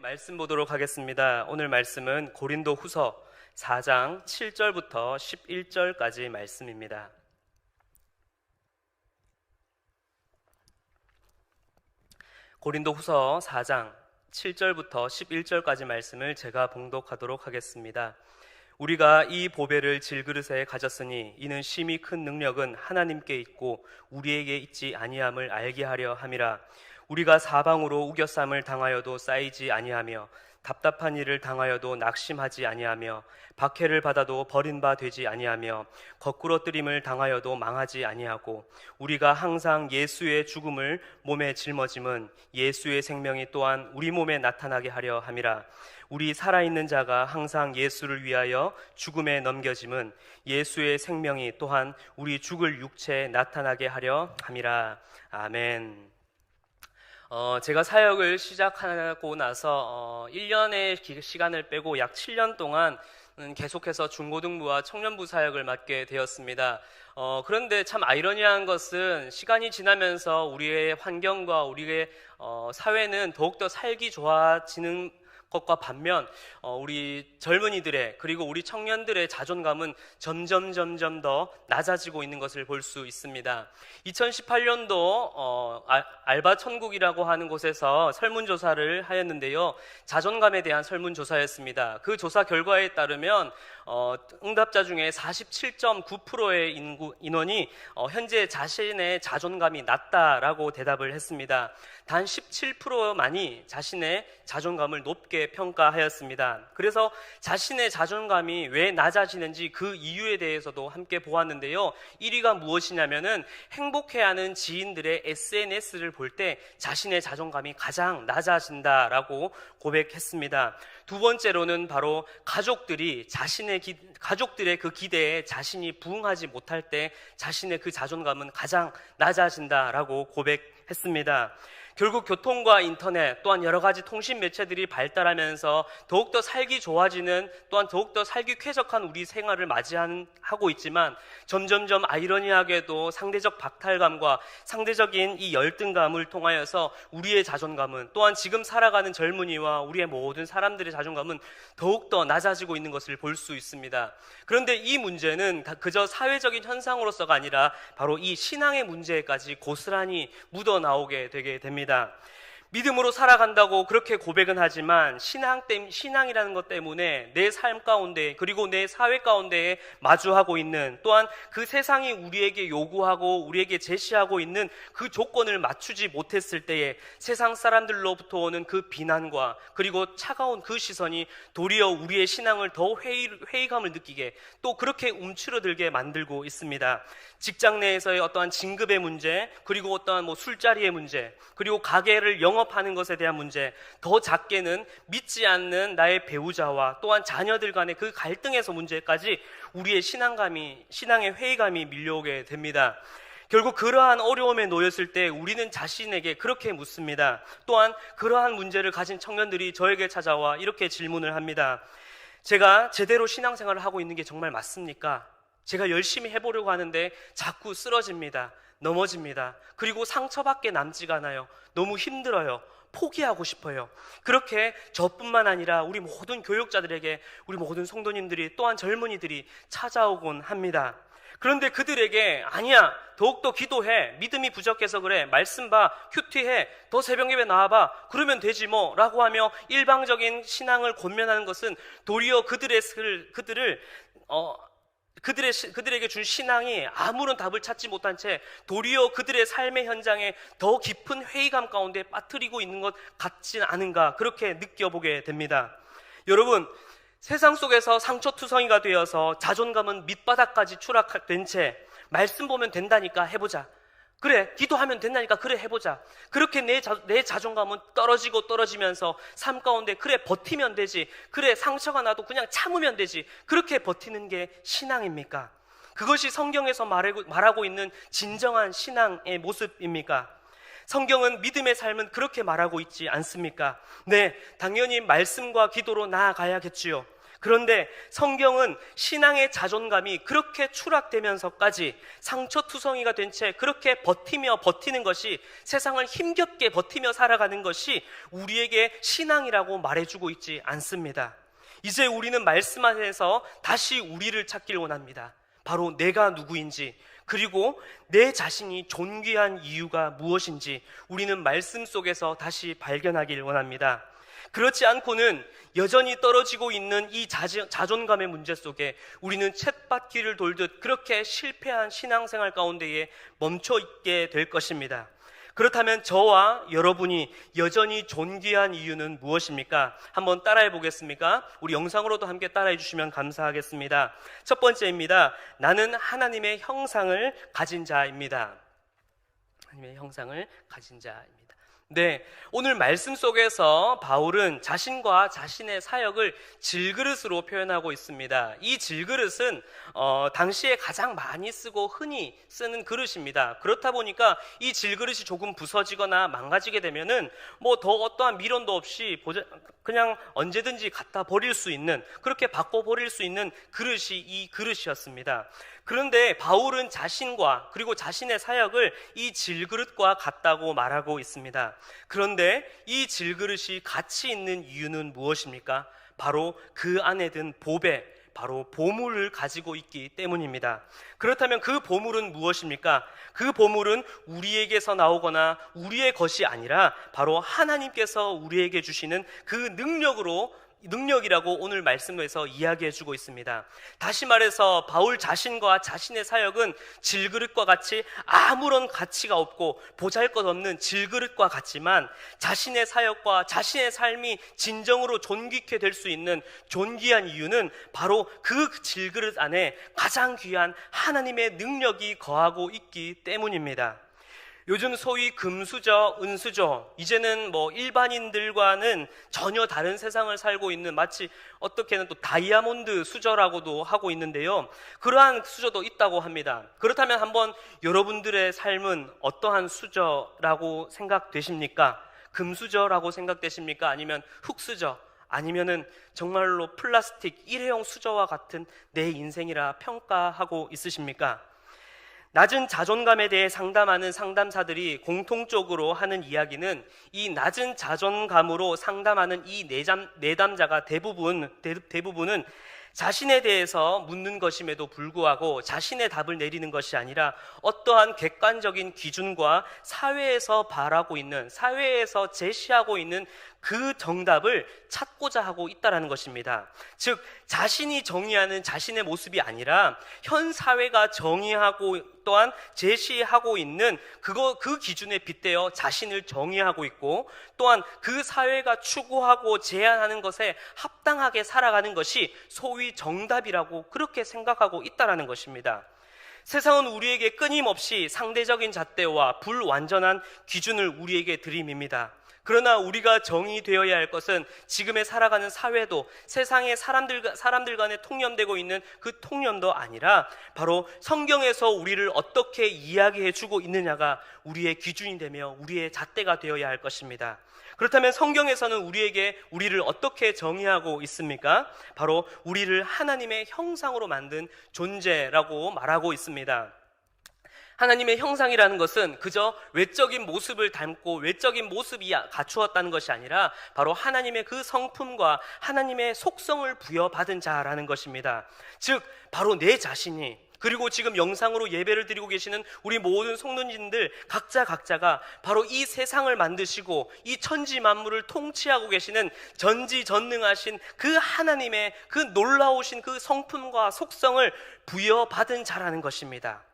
말씀 보도록 하겠습니다. 오늘 말씀은 고린도 후서 4장 7절부터 11절까지 말씀입니다. 고린도 후서 4장 7절부터 11절까지 말씀을 제가 봉독하도록 하겠습니다. 우리가 이 보배를 질그릇에 가졌으니 이는 심히 큰 능력은 하나님께 있고 우리에게 있지 아니함을 알게 하려 함이라. 우리가 사방으로 우겨쌈을 당하여도 쌓이지 아니하며 답답한 일을 당하여도 낙심하지 아니하며 박해를 받아도 버린 바 되지 아니하며 거꾸러뜨림을 당하여도 망하지 아니하고 우리가 항상 예수의 죽음을 몸에 짊어짐은 예수의 생명이 또한 우리 몸에 나타나게 하려 함이라. 우리 살아있는 자가 항상 예수를 위하여 죽음에 넘겨짐은 예수의 생명이 또한 우리 죽을 육체에 나타나게 하려 함이라. 아멘. 제가 사역을 시작하고 나서 1년의 시간을 빼고 약 7년 동안 계속해서 중고등부와 청년부 사역을 맡게 되었습니다. 그런데 참 아이러니한 것은 시간이 지나면서 우리의 환경과 우리의 사회는 더욱더 살기 좋아지는 것과 반면 우리 젊은이들의 그리고 우리 청년들의 자존감은 점점 더 낮아지고 있는 것을 볼 수 있습니다. 2018년도 알바천국이라고 하는 곳에서 설문조사를 하였는데요, 자존감에 대한 설문조사였습니다. 그 조사 결과에 따르면 응답자 중에 47.9%의 인원이 현재 자신의 자존감이 낮다라고 대답을 했습니다. 단 17%만이 자신의 자존감을 높게 평가하였습니다. 그래서 자신의 자존감이 왜 낮아지는지 그 이유에 대해서도 함께 보았는데요, 1위가 무엇이냐면은 행복해하는 지인들의 SNS를 볼 때 자신의 자존감이 가장 낮아진다라고 고백했습니다. 두 번째로는 바로 가족들의 그 기대에 자신이 부응하지 못할 때 자신의 그 자존감은 가장 낮아진다라고 고백했습니다. 결국 교통과 인터넷 또한 여러 가지 통신 매체들이 발달하면서 더욱더 살기 좋아지는, 또한 더욱더 살기 쾌적한 우리 생활을 맞이하고 있지만 점점점 아이러니하게도 상대적 박탈감과 상대적인 이 열등감을 통하여서 우리의 자존감은, 또한 지금 살아가는 젊은이와 우리의 모든 사람들의 자존감은 더욱더 낮아지고 있는 것을 볼 수 있습니다. 그런데 이 문제는 그저 사회적인 현상으로서가 아니라 바로 이 신앙의 문제까지 고스란히 묻어나오게 되게 됩니다. 믿음으로 살아간다고 그렇게 고백은 하지만 신앙이라는 것 때문에 내 삶 가운데 그리고 내 사회 가운데에 마주하고 있는, 또한 그 세상이 우리에게 요구하고 우리에게 제시하고 있는 그 조건을 맞추지 못했을 때에 세상 사람들로부터 오는 그 비난과 그리고 차가운 그 시선이 도리어 우리의 신앙을 더 회의감을 느끼게, 또 그렇게 움츠러들게 만들고 있습니다. 직장 내에서의 어떠한 진급의 문제, 그리고 어떠한 술자리의 문제, 그리고 가게를 영업하는 것에 대한 문제, 더 작게는 믿지 않는 나의 배우자와 또한 자녀들 간의 그 갈등에서 문제까지 우리의 신앙의 회의감이 밀려오게 됩니다. 결국 그러한 어려움에 놓였을 때 우리는 자신에게 그렇게 묻습니다. 또한 그러한 문제를 가진 청년들이 저에게 찾아와 이렇게 질문을 합니다. 제가 제대로 신앙생활을 하고 있는 게 정말 맞습니까? 제가 열심히 해보려고 하는데 자꾸 쓰러집니다. 넘어집니다. 그리고 상처밖에 남지가 않아요. 너무 힘들어요. 포기하고 싶어요. 그렇게 저뿐만 아니라 우리 모든 교육자들에게, 우리 모든 성도님들이, 또한 젊은이들이 찾아오곤 합니다. 그런데 그들에게 아니야, 더욱더 기도해, 믿음이 부족해서 그래, 말씀 봐, 큐티해, 더 새벽예배 나와봐, 그러면 되지 뭐 라고 하며 일방적인 신앙을 권면하는 것은 도리어 그들에게 준 신앙이 아무런 답을 찾지 못한 채 도리어 그들의 삶의 현장에 더 깊은 회의감 가운데 빠뜨리고 있는 것 같진 않은가, 그렇게 느껴보게 됩니다. 여러분, 세상 속에서 상처투성이가 되어서 자존감은 밑바닥까지 추락된 채 말씀 보면 된다니까 해보자, 그래 기도하면 된다니까 그래 해보자, 그렇게 내 자존감은 떨어지면서 삶 가운데 그래 버티면 되지, 그래 상처가 나도 그냥 참으면 되지, 그렇게 버티는 게 신앙입니까? 그것이 성경에서 말하고 있는 진정한 신앙의 모습입니까? 성경은 믿음의 삶은 그렇게 말하고 있지 않습니까? 네, 당연히 말씀과 기도로 나아가야겠지요. 그런데 성경은 신앙의 자존감이 그렇게 추락되면서까지 상처투성이가 된 채 그렇게 버티는 것이, 세상을 힘겹게 버티며 살아가는 것이 우리에게 신앙이라고 말해주고 있지 않습니다. 이제 우리는 말씀 안에서 다시 우리를 찾길 원합니다. 바로 내가 누구인지, 그리고 내 자신이 존귀한 이유가 무엇인지 우리는 말씀 속에서 다시 발견하길 원합니다. 그렇지 않고는 여전히 떨어지고 있는 이 자존감의 문제 속에 우리는 쳇바퀴를 돌듯 그렇게 실패한 신앙생활 가운데에 멈춰 있게 될 것입니다. 그렇다면 저와 여러분이 여전히 존귀한 이유는 무엇입니까? 한번 따라해 보겠습니까? 우리 영상으로도 함께 따라해 주시면 감사하겠습니다. 첫 번째입니다. 나는 하나님의 형상을 가진 자입니다. 하나님의 형상을 가진 자입니다. 네, 오늘 말씀 속에서 바울은 자신과 자신의 사역을 질그릇으로 표현하고 있습니다. 이 질그릇은 당시에 가장 많이 쓰고 흔히 쓰는 그릇입니다. 그렇다 보니까 이 질그릇이 조금 부서지거나 망가지게 되면은 더 어떠한 미련도 없이 그냥 언제든지 갖다 버릴 수 있는, 그렇게 바꿔버릴 수 있는 그릇이 이 그릇이었습니다. 그런데 바울은 자신과 그리고 자신의 사역을 이 질그릇과 같다고 말하고 있습니다. 그런데 이 질그릇이 가치 있는 이유는 무엇입니까? 바로 그 안에 든 보배, 바로 보물을 가지고 있기 때문입니다. 그렇다면 그 보물은 무엇입니까? 그 보물은 우리에게서 나오거나 우리의 것이 아니라 바로 하나님께서 우리에게 주시는 그 능력이라고 오늘 말씀에서 이야기해 주고 있습니다. 다시 말해서 바울 자신과 자신의 사역은 질그릇과 같이 아무런 가치가 없고 보잘것없는 질그릇과 같지만, 자신의 사역과 자신의 삶이 진정으로 존귀케 될 수 있는 존귀한 이유는 바로 그 질그릇 안에 가장 귀한 하나님의 능력이 거하고 있기 때문입니다. 요즘 소위 금수저, 은수저, 이제는 일반인들과는 전혀 다른 세상을 살고 있는, 마치 어떻게는 또 다이아몬드 수저라고도 하고 있는데요. 그러한 수저도 있다고 합니다. 그렇다면 한번 여러분들의 삶은 어떠한 수저라고 생각되십니까? 금수저라고 생각되십니까? 아니면 흙수저? 아니면은 정말로 플라스틱 일회용 수저와 같은 내 인생이라 평가하고 있으십니까? 낮은 자존감에 대해 상담하는 상담사들이 공통적으로 하는 이야기는, 이 낮은 자존감으로 상담하는 이 내담자가 대부분은 자신에 대해서 묻는 것임에도 불구하고 자신의 답을 내리는 것이 아니라 어떠한 객관적인 기준과 사회에서 바라고 있는, 사회에서 제시하고 있는 그 정답을 찾고자 하고 있다는 것입니다. 즉, 자신이 정의하는 자신의 모습이 아니라 현 사회가 정의하고 또한 제시하고 있는 그 기준에 빗대어 자신을 정의하고 있고, 또한 그 사회가 추구하고 제안하는 것에 합당하게 살아가는 것이 소위 정답이라고 그렇게 생각하고 있다는 것입니다. 세상은 우리에게 끊임없이 상대적인 잣대와 불완전한 기준을 우리에게 들이밉니다. 그러나 우리가 정의되어야 할 것은 지금의 살아가는 사회도, 세상의 사람들 간에 통념되고 있는 그 통념도 아니라 바로 성경에서 우리를 어떻게 이야기해 주고 있느냐가 우리의 기준이 되며 우리의 잣대가 되어야 할 것입니다. 그렇다면 성경에서는 우리를 어떻게 정의하고 있습니까? 바로 우리를 하나님의 형상으로 만든 존재라고 말하고 있습니다. 하나님의 형상이라는 것은 그저 외적인 모습을 닮고 외적인 모습이 갖추었다는 것이 아니라 바로 하나님의 그 성품과 하나님의 속성을 부여받은 자라는 것입니다. 즉, 바로 내 자신이, 그리고 지금 영상으로 예배를 드리고 계시는 우리 모든 성도님들 각자가 바로 이 세상을 만드시고 이 천지 만물을 통치하고 계시는 전지전능하신 그 하나님의 그 놀라우신 그 성품과 속성을 부여받은 자라는 것입니다.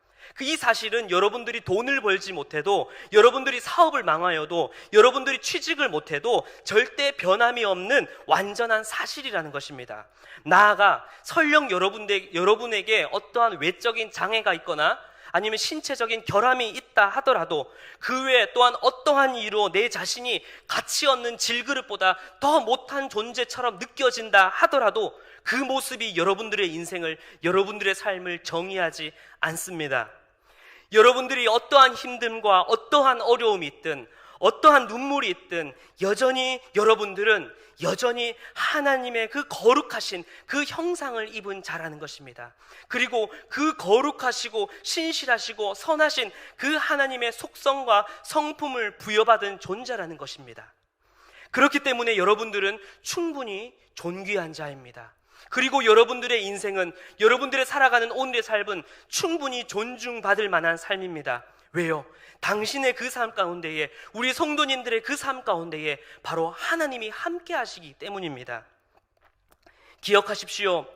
이 사실은 여러분들이 돈을 벌지 못해도, 여러분들이 사업을 망하여도, 여러분들이 취직을 못해도 절대 변함이 없는 완전한 사실이라는 것입니다. 나아가 설령 여러분에게 어떠한 외적인 장애가 있거나 아니면 신체적인 결함이 있다 하더라도, 그 외에 또한 어떠한 이유로 내 자신이 가치 없는 질그릇보다 더 못한 존재처럼 느껴진다 하더라도 그 모습이 여러분들의 인생을, 여러분들의 삶을 정의하지 않습니다. 여러분들이 어떠한 힘듦과 어떠한 어려움이 있든 어떠한 눈물이 있든 여전히 여러분들은 여전히 하나님의 그 거룩하신 그 형상을 입은 자라는 것입니다. 그리고 그 거룩하시고 신실하시고 선하신 그 하나님의 속성과 성품을 부여받은 존재라는 것입니다. 그렇기 때문에 여러분들은 충분히 존귀한 자입니다. 그리고 여러분들의 인생은, 여러분들의 살아가는 오늘의 삶은 충분히 존중받을 만한 삶입니다. 왜요? 당신의 그 삶 가운데에, 우리 성도님들의 그 삶 가운데에 바로 하나님이 함께 하시기 때문입니다. 기억하십시오.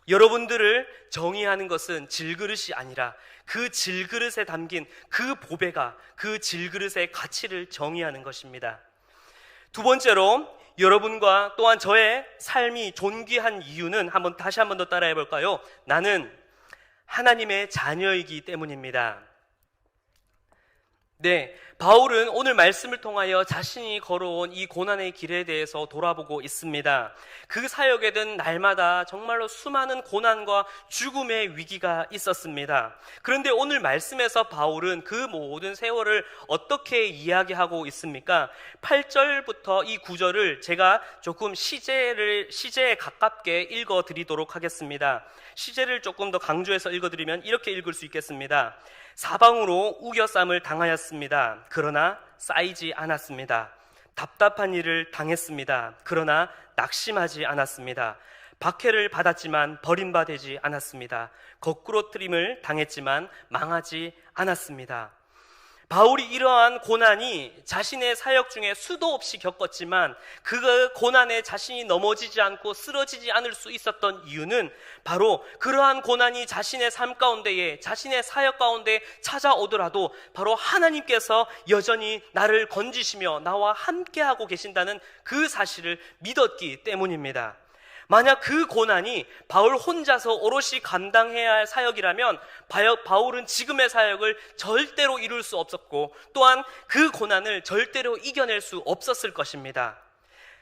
여러분들을 정의하는 것은 질그릇이 아니라 그 질그릇에 담긴 그 보배가 그 질그릇의 가치를 정의하는 것입니다. 두 번째로, 여러분과 또한 저의 삶이 존귀한 이유는 다시 한 번 더 따라해 볼까요? 나는 하나님의 자녀이기 때문입니다. 네, 바울은 오늘 말씀을 통하여 자신이 걸어온 이 고난의 길에 대해서 돌아보고 있습니다. 그 사역에는 날마다 정말로 수많은 고난과 죽음의 위기가 있었습니다. 그런데 오늘 말씀에서 바울은 그 모든 세월을 어떻게 이야기하고 있습니까? 8절부터 이 9절을 제가 조금 시제에 가깝게 읽어드리도록 하겠습니다. 시제를 조금 더 강조해서 읽어드리면 이렇게 읽을 수 있겠습니다. 사방으로 우겨쌈을 당하였습니다. 그러나 쌓이지 않았습니다. 답답한 일을 당했습니다. 그러나 낙심하지 않았습니다. 박해를 받았지만 버림받지 않았습니다. 거꾸로 트림을 당했지만 망하지 않았습니다. 바울이 이러한 고난이 자신의 사역 중에 수도 없이 겪었지만 그 고난에 자신이 넘어지지 않고 쓰러지지 않을 수 있었던 이유는 바로 그러한 고난이 자신의 삶 가운데에, 자신의 사역 가운데 찾아오더라도 바로 하나님께서 여전히 나를 건지시며 나와 함께하고 계신다는 그 사실을 믿었기 때문입니다. 만약 그 고난이 바울 혼자서 오롯이 감당해야 할 사역이라면 바울은 지금의 사역을 절대로 이룰 수 없었고 또한 그 고난을 절대로 이겨낼 수 없었을 것입니다.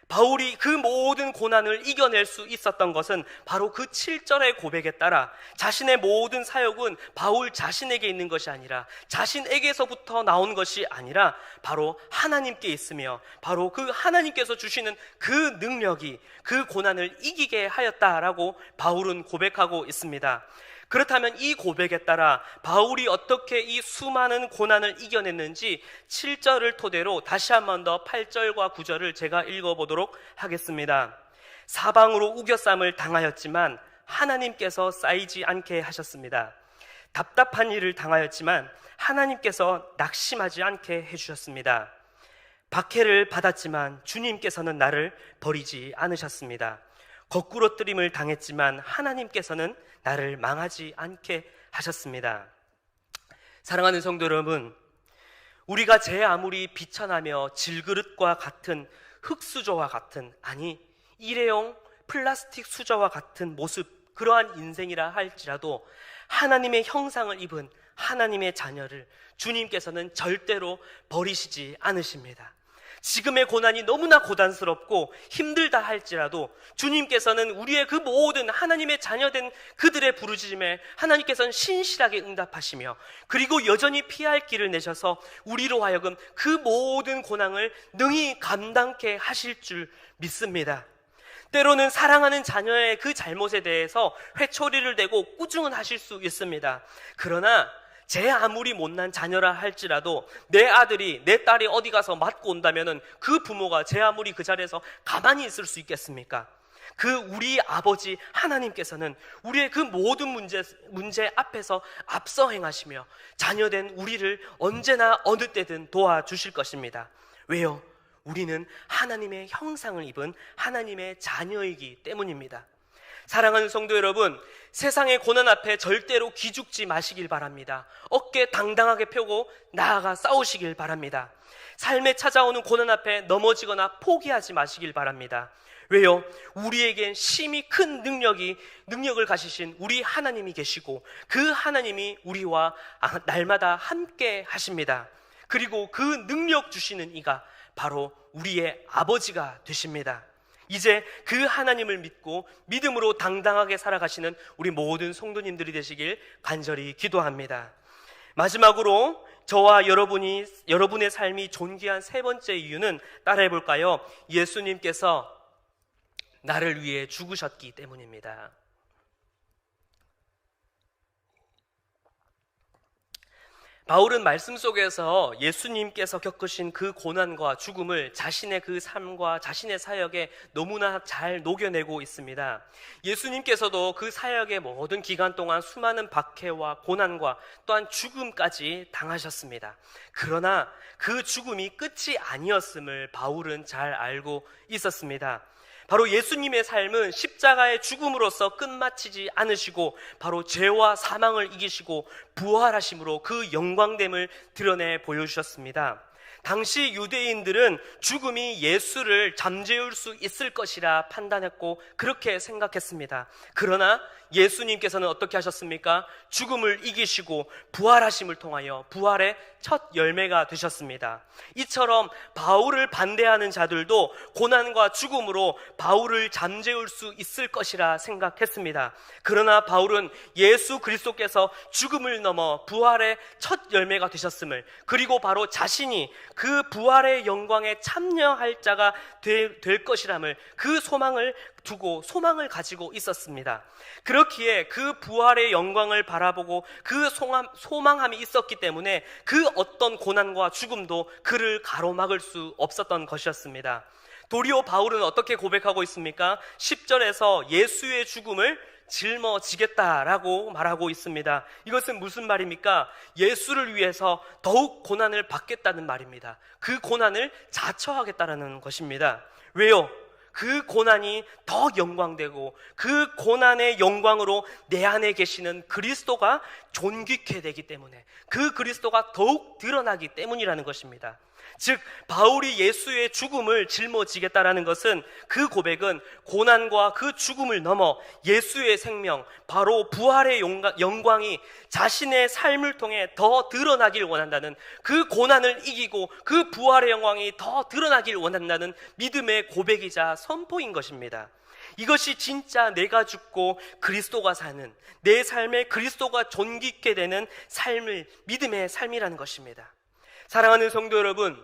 바울이 그 모든 고난을 이겨낼 수 있었던 것은 바로 그 7절의 고백에 따라 자신의 모든 사역은 바울 자신에게 있는 것이 아니라, 자신에게서부터 나온 것이 아니라 바로 하나님께 있으며 바로 그 하나님께서 주시는 그 능력이 그 고난을 이기게 하였다라고 바울은 고백하고 있습니다. 그렇다면 이 고백에 따라 바울이 어떻게 이 수많은 고난을 이겨냈는지 7절을 토대로 다시 한 번 더 8절과 9절을 제가 읽어보도록 하겠습니다. 사방으로 우겨쌈을 당하였지만 하나님께서 쌓이지 않게 하셨습니다. 답답한 일을 당하였지만 하나님께서 낙심하지 않게 해주셨습니다. 박해를 받았지만 주님께서는 나를 버리지 않으셨습니다. 거꾸로 뜨림을 당했지만 하나님께서는 나를 망하지 않게 하셨습니다. 사랑하는 성도 여러분, 우리가 제 아무리 비천하며 질그릇과 같은 흙수저와 같은, 아니 일회용 플라스틱 수저와 같은 모습, 그러한 인생이라 할지라도 하나님의 형상을 입은 하나님의 자녀를 주님께서는 절대로 버리시지 않으십니다. 지금의 고난이 너무나 고단스럽고 힘들다 할지라도 주님께서는 우리의 그 모든 하나님의 자녀된 그들의 부르짖음에 하나님께서는 신실하게 응답하시며 그리고 여전히 피할 길을 내셔서 우리로 하여금 그 모든 고난을 능히 감당케 하실 줄 믿습니다. 때로는 사랑하는 자녀의 그 잘못에 대해서 회초리를 대고 꾸중은 하실 수 있습니다. 그러나 제 아무리 못난 자녀라 할지라도 내 아들이, 내 딸이 어디 가서 맞고 온다면은 그 부모가 제 아무리 그 자리에서 가만히 있을 수 있겠습니까? 그 우리 아버지 하나님께서는 우리의 그 모든 문제 앞에서 앞서 행하시며 자녀된 우리를 언제나 어느 때든 도와주실 것입니다. 왜요? 우리는 하나님의 형상을 입은 하나님의 자녀이기 때문입니다. 사랑하는 성도 여러분, 세상의 고난 앞에 절대로 기죽지 마시길 바랍니다. 어깨 당당하게 펴고 나아가 싸우시길 바랍니다. 삶에 찾아오는 고난 앞에 넘어지거나 포기하지 마시길 바랍니다. 왜요? 우리에겐 심히 큰 능력을 가지신 우리 하나님이 계시고 그 하나님이 우리와 날마다 함께 하십니다. 그리고 그 능력 주시는 이가 바로 우리의 아버지가 되십니다. 이제 그 하나님을 믿고 믿음으로 당당하게 살아가시는 우리 모든 성도님들이 되시길 간절히 기도합니다. 마지막으로 저와 여러분의 삶이 존귀한 세 번째 이유는 따라해 볼까요? 예수님께서 나를 위해 죽으셨기 때문입니다. 바울은 말씀 속에서 예수님께서 겪으신 그 고난과 죽음을 자신의 그 삶과 자신의 사역에 너무나 잘 녹여내고 있습니다. 예수님께서도 그 사역의 모든 기간 동안 수많은 박해와 고난과 또한 죽음까지 당하셨습니다. 그러나 그 죽음이 끝이 아니었음을 바울은 잘 알고 있었습니다. 바로 예수님의 삶은 십자가의 죽음으로써 끝마치지 않으시고 바로 죄와 사망을 이기시고 부활하심으로 그 영광됨을 드러내 보여주셨습니다. 당시 유대인들은 죽음이 예수를 잠재울 수 있을 것이라 판단했고 그렇게 생각했습니다. 그러나 예수님께서는 어떻게 하셨습니까? 죽음을 이기시고 부활하심을 통하여 부활의 첫 열매가 되셨습니다. 이처럼 바울을 반대하는 자들도 고난과 죽음으로 바울을 잠재울 수 있을 것이라 생각했습니다. 그러나 바울은 예수 그리스도께서 죽음을 넘어 부활의 첫 열매가 되셨음을, 그리고 바로 자신이 그 부활의 영광에 참여할 자가 될 것이람을, 그 소망을 두고 소망을 가지고 있었습니다. 그렇기에 그 부활의 영광을 바라보고 그 소망함이 있었기 때문에 그 어떤 고난과 죽음도 그를 가로막을 수 없었던 것이었습니다. 도리어 바울은 어떻게 고백하고 있습니까? 10절에서 예수의 죽음을 짊어지겠다라고 말하고 있습니다. 이것은 무슨 말입니까? 예수를 위해서 더욱 고난을 받겠다는 말입니다. 그 고난을 자처하겠다라는 것입니다. 왜요? 그 고난이 더 영광되고 그 고난의 영광으로 내 안에 계시는 그리스도가 존귀케 되기 때문에, 그 그리스도가 더욱 드러나기 때문이라는 것입니다. 즉 바울이 예수의 죽음을 짊어지겠다라는 것은, 그 고백은 고난과 그 죽음을 넘어 예수의 생명, 바로 부활의 영광이 자신의 삶을 통해 더 드러나길 원한다는, 그 고난을 이기고 그 부활의 영광이 더 드러나길 원한다는 믿음의 고백이자 선포인 것입니다. 이것이 진짜 내가 죽고 그리스도가 사는, 내 삶에 그리스도가 존귀케 되는 삶을, 믿음의 삶이라는 것입니다. 사랑하는 성도 여러분,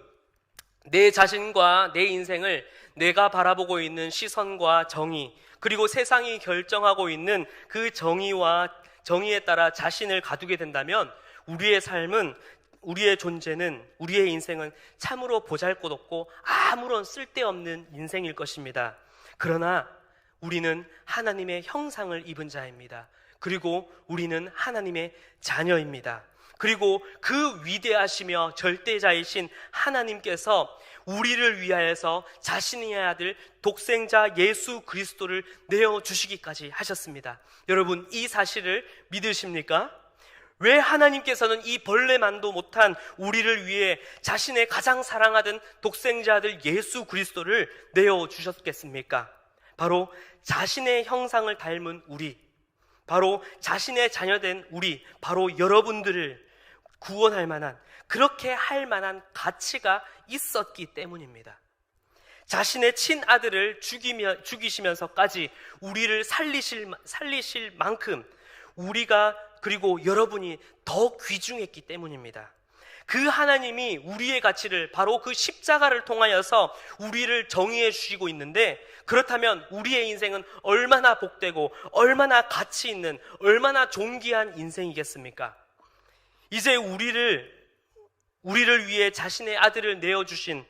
내 자신과 내 인생을 내가 바라보고 있는 시선과 정의, 그리고 세상이 결정하고 있는 그 정의에 따라 자신을 가두게 된다면 우리의 삶은, 우리의 존재는, 우리의 인생은 참으로 보잘것없고 아무런 쓸데없는 인생일 것입니다. 그러나 우리는 하나님의 형상을 입은 자입니다. 그리고 우리는 하나님의 자녀입니다. 그리고 그 위대하시며 절대자이신 하나님께서 우리를 위하여서 자신의 아들 독생자 예수 그리스도를 내어주시기까지 하셨습니다. 여러분, 이 사실을 믿으십니까? 왜 하나님께서는 이 벌레만도 못한 우리를 위해 자신의 가장 사랑하던 독생자 아들 예수 그리스도를 내어주셨겠습니까? 바로 자신의 형상을 닮은 우리, 바로 자신의 자녀된 우리, 바로 여러분들을 구원할 만한, 그렇게 할 만한 가치가 있었기 때문입니다. 자신의 친아들을 죽이시면서까지 우리를 살리실 만큼 우리가, 그리고 여러분이 더 귀중했기 때문입니다. 그 하나님이 우리의 가치를 바로 그 십자가를 통하여서 우리를 정의해 주시고 있는데, 그렇다면 우리의 인생은 얼마나 복되고 얼마나 가치 있는, 얼마나 존귀한 인생이겠습니까? 이제 우리를 위해 자신의 아들을 내어주신,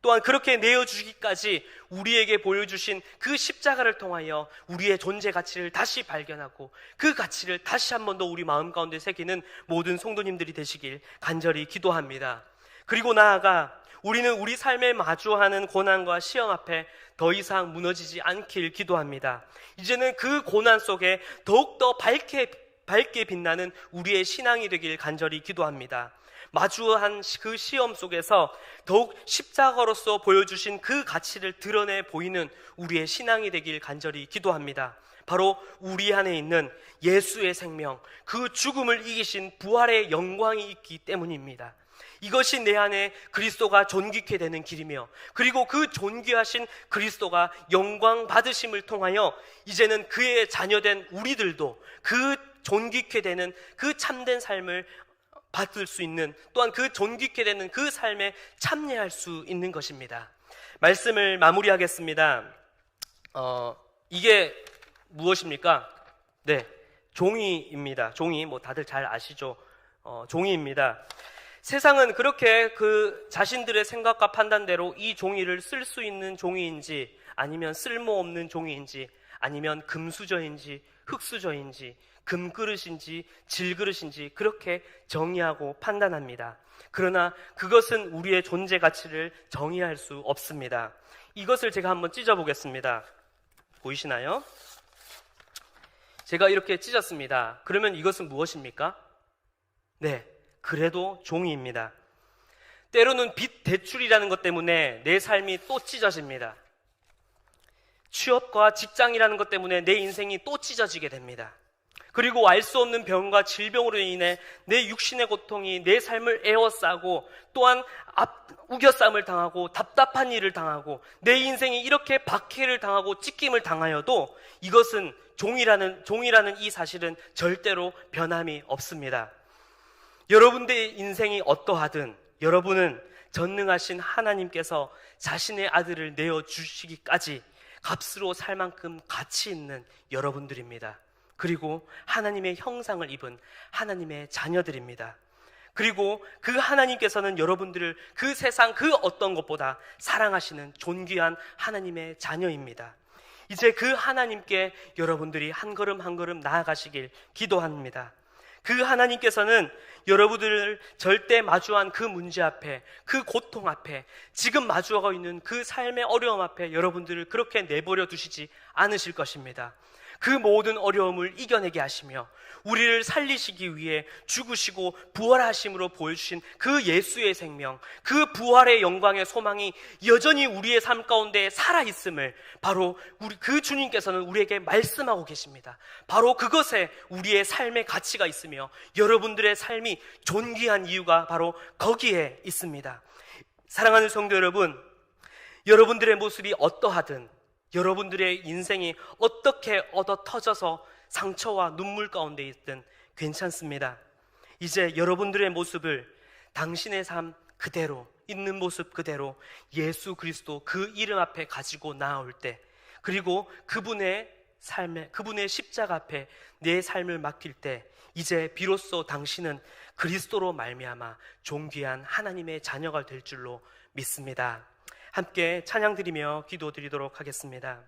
또한 그렇게 내어주시기까지 우리에게 보여주신 그 십자가를 통하여 우리의 존재 가치를 다시 발견하고 그 가치를 다시 한 번 더 우리 마음 가운데 새기는 모든 성도님들이 되시길 간절히 기도합니다. 그리고 나아가 우리는 우리 삶에 마주하는 고난과 시험 앞에 더 이상 무너지지 않길 기도합니다. 이제는 그 고난 속에 더욱더 밝게 빛나는 우리의 신앙이 되길 간절히 기도합니다. 마주한 그 시험 속에서 더욱 십자가로서 보여주신 그 가치를 드러내 보이는 우리의 신앙이 되길 간절히 기도합니다. 바로 우리 안에 있는 예수의 생명, 그 죽음을 이기신 부활의 영광이 있기 때문입니다. 이것이 내 안에 그리스도가 존귀케 되는 길이며, 그리고 그 존귀하신 그리스도가 영광 받으심을 통하여 이제는 그의 자녀된 우리들도 그 존귀케 되는 그 참된 삶을 받을 수 있는, 또한 그 존귀케 되는 그 삶에 참여할 수 있는 것입니다. 말씀을 마무리하겠습니다. 이게 무엇입니까? 네, 종이입니다. 종이, 다들 잘 아시죠? 종이입니다. 세상은 그렇게 그 자신들의 생각과 판단대로 이 종이를 쓸 수 있는 종이인지, 아니면 쓸모없는 종이인지, 아니면 금수저인지 흙수저인지 금그릇인지 질그릇인지 그렇게 정의하고 판단합니다. 그러나 그것은 우리의 존재 가치를 정의할 수 없습니다. 이것을 제가 한번 찢어보겠습니다. 보이시나요? 제가 이렇게 찢었습니다. 그러면 이것은 무엇입니까? 네, 그래도 종이입니다. 때로는 빚 대출이라는 것 때문에 내 삶이 또 찢어집니다. 취업과 직장이라는 것 때문에 내 인생이 또 찢어지게 됩니다. 그리고 알 수 없는 병과 질병으로 인해 내 육신의 고통이 내 삶을 에워싸고, 또한 우겨쌈을 당하고 답답한 일을 당하고 내 인생이 이렇게 박해를 당하고 찢김을 당하여도 이것은 종이라는 이 사실은 절대로 변함이 없습니다. 여러분들의 인생이 어떠하든 여러분은 전능하신 하나님께서 자신의 아들을 내어주시기까지 값으로 살 만큼 가치 있는 여러분들입니다. 그리고 하나님의 형상을 입은 하나님의 자녀들입니다. 그리고 그 하나님께서는 여러분들을 그 세상 그 어떤 것보다 사랑하시는 존귀한 하나님의 자녀입니다. 이제 그 하나님께 여러분들이 한 걸음 한 걸음 나아가시길 기도합니다. 그 하나님께서는 여러분들을 절대 마주한 그 문제 앞에, 그 고통 앞에, 지금 마주하고 있는 그 삶의 어려움 앞에 여러분들을 그렇게 내버려 두시지 않으실 것입니다. 그 모든 어려움을 이겨내게 하시며 우리를 살리시기 위해 죽으시고 부활하심으로 보여주신 그 예수의 생명, 그 부활의 영광의 소망이 여전히 우리의 삶 가운데 살아있음을 바로 그 주님께서는 우리에게 말씀하고 계십니다. 바로 그것에 우리의 삶의 가치가 있으며 여러분들의 삶이 존귀한 이유가 바로 거기에 있습니다. 사랑하는 성도 여러분, 여러분들의 모습이 어떠하든, 여러분들의 인생이 어떻게 얻어 터져서 상처와 눈물 가운데 있든 괜찮습니다. 이제 여러분들의 모습을 당신의 삶 그대로, 있는 모습 그대로 예수 그리스도 그 이름 앞에 가지고 나아올 때, 그리고 그분의 십자가 앞에 내 삶을 맡길 때, 이제 비로소 당신은 그리스도로 말미암아 존귀한 하나님의 자녀가 될 줄로 믿습니다. 함께 찬양 드리며 기도 드리도록 하겠습니다.